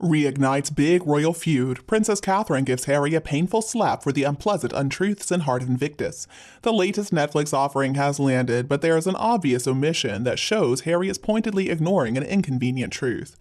Reignites big royal feud. Princess Catherine gives Harry a painful slap for the unpleasant untruths in Heart of Invictus. The latest Netflix offering has landed, but there is an obvious omission that shows Harry is pointedly ignoring an inconvenient truth.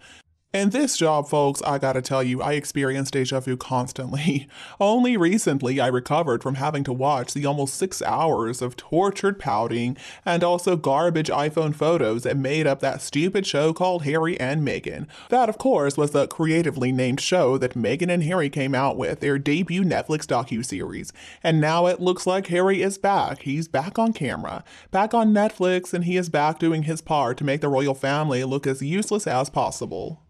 In this job, folks, I gotta tell you, I experience deja vu constantly. Only recently I recovered from having to watch the almost 6 hours of tortured pouting and also garbage iPhone photos that made up that stupid show called Harry and Meghan. That, of course, was the creatively named show that Meghan and Harry came out with, their debut Netflix docuseries. And now it looks like Harry is back. He's back on camera, back on Netflix, and he is back doing his part to make the royal family look as useless as possible.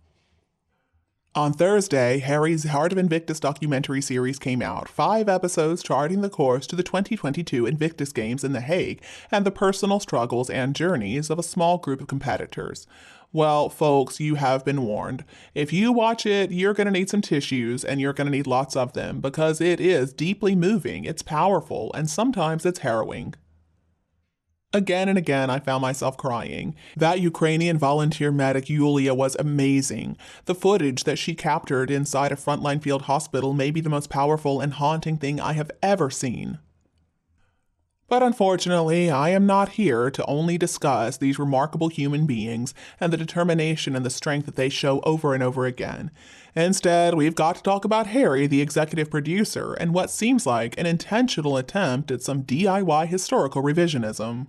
On Thursday, Harry's Heart of Invictus documentary series came out, 5 episodes charting the course to the 2022 Invictus Games in The Hague and the personal struggles and journeys of a small group of competitors. Well, folks, you have been warned. If you watch it, you're going to need some tissues, and you're going to need lots of them, because it is deeply moving, it's powerful, and sometimes it's harrowing. Again and again, I found myself crying. That Ukrainian volunteer medic Yulia was amazing. The footage that she captured inside a frontline field hospital may be the most powerful and haunting thing I have ever seen. But unfortunately, I am not here to only discuss these remarkable human beings and the determination and the strength that they show over and over again. Instead, we've got to talk about Harry, the executive producer, and what seems like an intentional attempt at some DIY historical revisionism.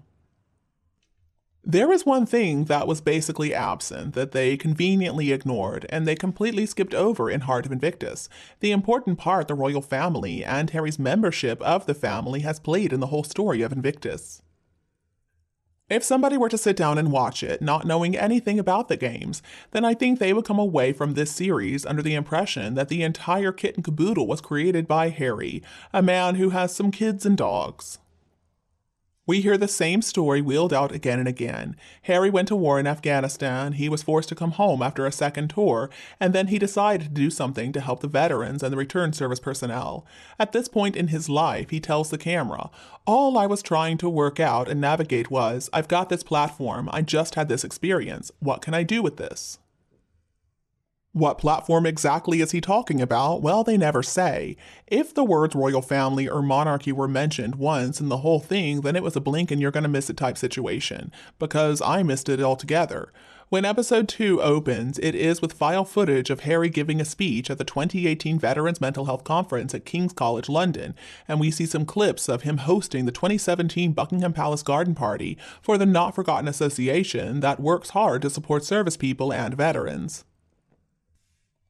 There is one thing that was basically absent, that they conveniently ignored, and they completely skipped over in Heart of Invictus, the important part the royal family and Harry's membership of the family has played in the whole story of Invictus. If somebody were to sit down and watch it, not knowing anything about the games, then I think they would come away from this series under the impression that the entire kit and caboodle was created by Harry, a man who has some kids and dogs. We hear the same story wheeled out again and again. Harry went to war in Afghanistan, he was forced to come home after a second tour, and then he decided to do something to help the veterans and the return service personnel. At this point in his life, he tells the camera, "All I was trying to work out and navigate was, I've got this platform, I just had this experience, what can I do with this?" What platform exactly is he talking about? Well, they never say. If the words royal family or monarchy were mentioned once in the whole thing, then it was a blink and you're gonna miss it type situation, because I missed it altogether. When episode 2 opens, it is with file footage of Harry giving a speech at the 2018 Veterans Mental Health Conference at King's College London, and we see some clips of him hosting the 2017 Buckingham Palace Garden Party for the Not Forgotten Association that works hard to support service people and veterans.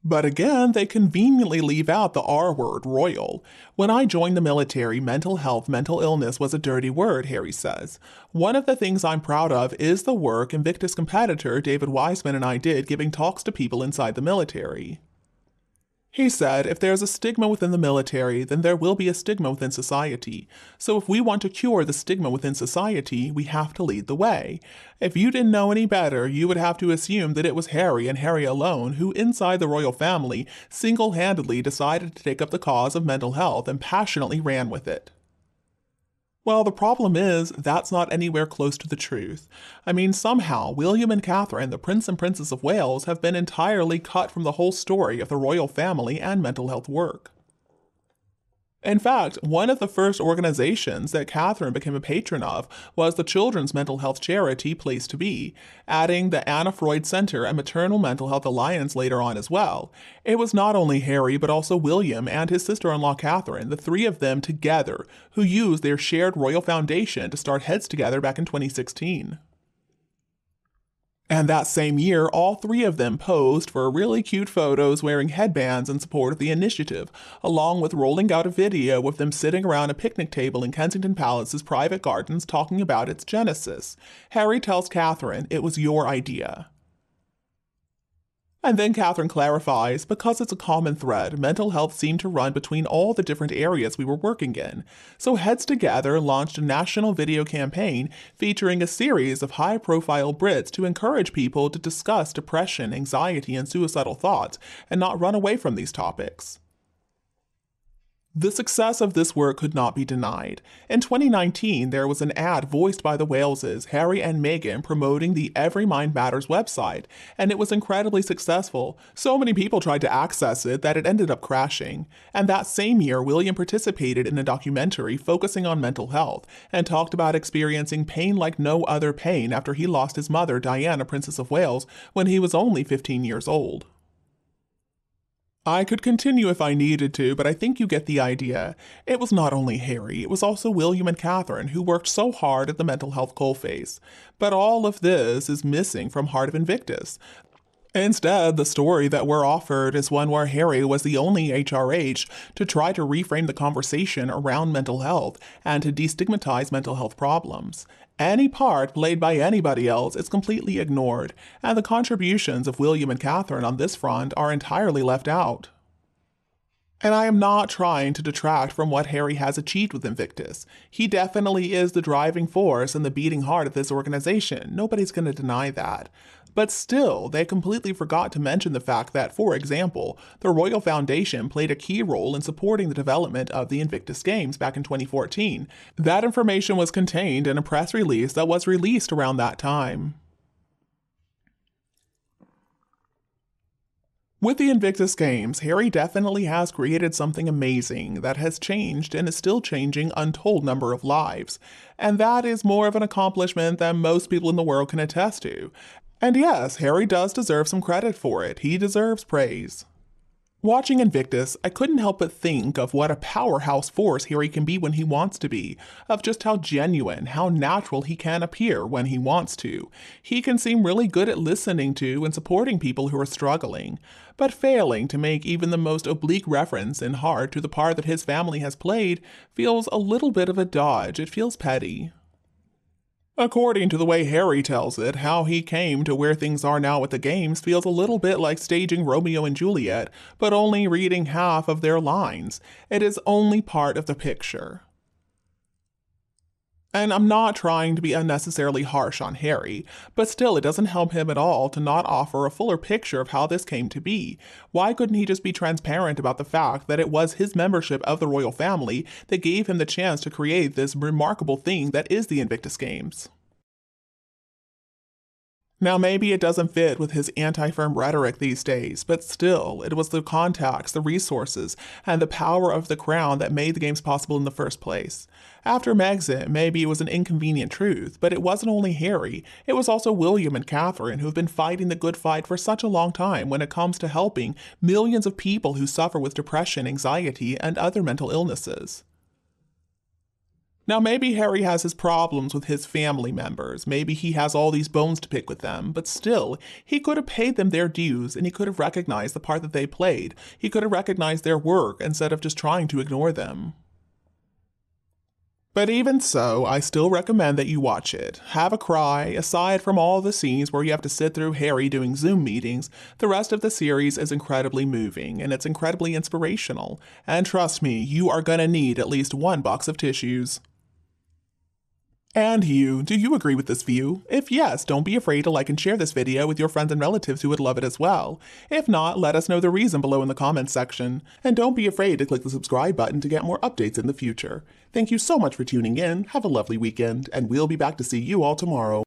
But again, they conveniently leave out the R word, royal. When I joined the military, mental health, mental illness was a dirty word, Harry says. One of the things I'm proud of is the work Invictus competitor David Wiseman and I did giving talks to people inside the military. He said, if there's a stigma within the military, then there will be a stigma within society. So if we want to cure the stigma within society, we have to lead the way. If you didn't know any better, you would have to assume that it was Harry and Harry alone who, inside the royal family, single-handedly decided to take up the cause of mental health and passionately ran with it. Well, the problem is, that's not anywhere close to the truth. I mean, somehow, William and Catherine, the Prince and Princess of Wales, have been entirely cut from the whole story of the royal family and mental health work. In fact, one of the first organizations that Catherine became a patron of was the children's mental health charity Place to Be, adding the Anna Freud Center and Maternal Mental Health Alliance later on as well. It was not only Harry but also William and his sister-in-law Catherine, the three of them together, who used their shared royal foundation to start Heads Together back in 2016. And that same year, all three of them posed for really cute photos wearing headbands in support of the initiative, along with rolling out a video of them sitting around a picnic table in Kensington Palace's private gardens talking about its genesis. Harry tells Catherine it was your idea. And then Catherine clarifies, because it's a common thread, mental health seemed to run between all the different areas we were working in. So Heads Together launched a national video campaign featuring a series of high-profile Brits to encourage people to discuss depression, anxiety, and suicidal thoughts, and not run away from these topics. The success of this work could not be denied. In 2019, there was an ad voiced by the Waleses, Harry and Meghan, promoting the Every Mind Matters website, and it was incredibly successful. So many people tried to access it that it ended up crashing. And that same year, William participated in a documentary focusing on mental health and talked about experiencing pain like no other pain after he lost his mother, Diana, Princess of Wales, when he was only 15 years old. I could continue if I needed to, but I think you get the idea. It was not only Harry, it was also William and Catherine who worked so hard at the mental health coalface. But all of this is missing from Heart of Invictus. Instead, the story that we're offered is one where Harry was the only HRH to try to reframe the conversation around mental health and to destigmatize mental health problems. Any part played by anybody else is completely ignored, and the contributions of William and Catherine on this front are entirely left out. And I am not trying to detract from what Harry has achieved with Invictus. He definitely is the driving force and the beating heart of this organization. Nobody's going to deny that. But still, they completely forgot to mention the fact that, for example, the Royal Foundation played a key role in supporting the development of the Invictus Games back in 2014. That information was contained in a press release that was released around that time. With the Invictus Games, Harry definitely has created something amazing that has changed and is still changing untold number of lives. And that is more of an accomplishment than most people in the world can attest to. And yes, Harry does deserve some credit for it. He deserves praise. Watching Invictus, I couldn't help but think of what a powerhouse force Harry can be when he wants to be, of just how genuine, how natural he can appear when he wants to. He can seem really good at listening to and supporting people who are struggling, but failing to make even the most oblique reference in Heart to the part that his family has played feels a little bit of a dodge. It feels petty. According to the way Harry tells it, how he came to where things are now with the games feels a little bit like staging Romeo and Juliet, but only reading half of their lines. It is only part of the picture. And I'm not trying to be unnecessarily harsh on Harry, but still it doesn't help him at all to not offer a fuller picture of how this came to be. Why couldn't he just be transparent about the fact that it was his membership of the royal family that gave him the chance to create this remarkable thing that is the Invictus Games? Now, maybe it doesn't fit with his anti-firm rhetoric these days, but still, it was the contacts, the resources, and the power of the crown that made the games possible in the first place. After Megxit, maybe it was an inconvenient truth, but it wasn't only Harry, it was also William and Catherine who have been fighting the good fight for such a long time when it comes to helping millions of people who suffer with depression, anxiety, and other mental illnesses. Now, maybe Harry has his problems with his family members, maybe he has all these bones to pick with them, but still, he could have paid them their dues and he could have recognized the part that they played. He could have recognized their work instead of just trying to ignore them. But even so, I still recommend that you watch it. Have a cry. Aside from all the scenes where you have to sit through Harry doing Zoom meetings, the rest of the series is incredibly moving and it's incredibly inspirational. And trust me, you are gonna need at least one box of tissues. And you, do you agree with this view? If yes, don't be afraid to like and share this video with your friends and relatives who would love it as well. If not, let us know the reason below in the comments section. And don't be afraid to click the subscribe button to get more updates in the future. Thank you so much for tuning in, have a lovely weekend, and we'll be back to see you all tomorrow.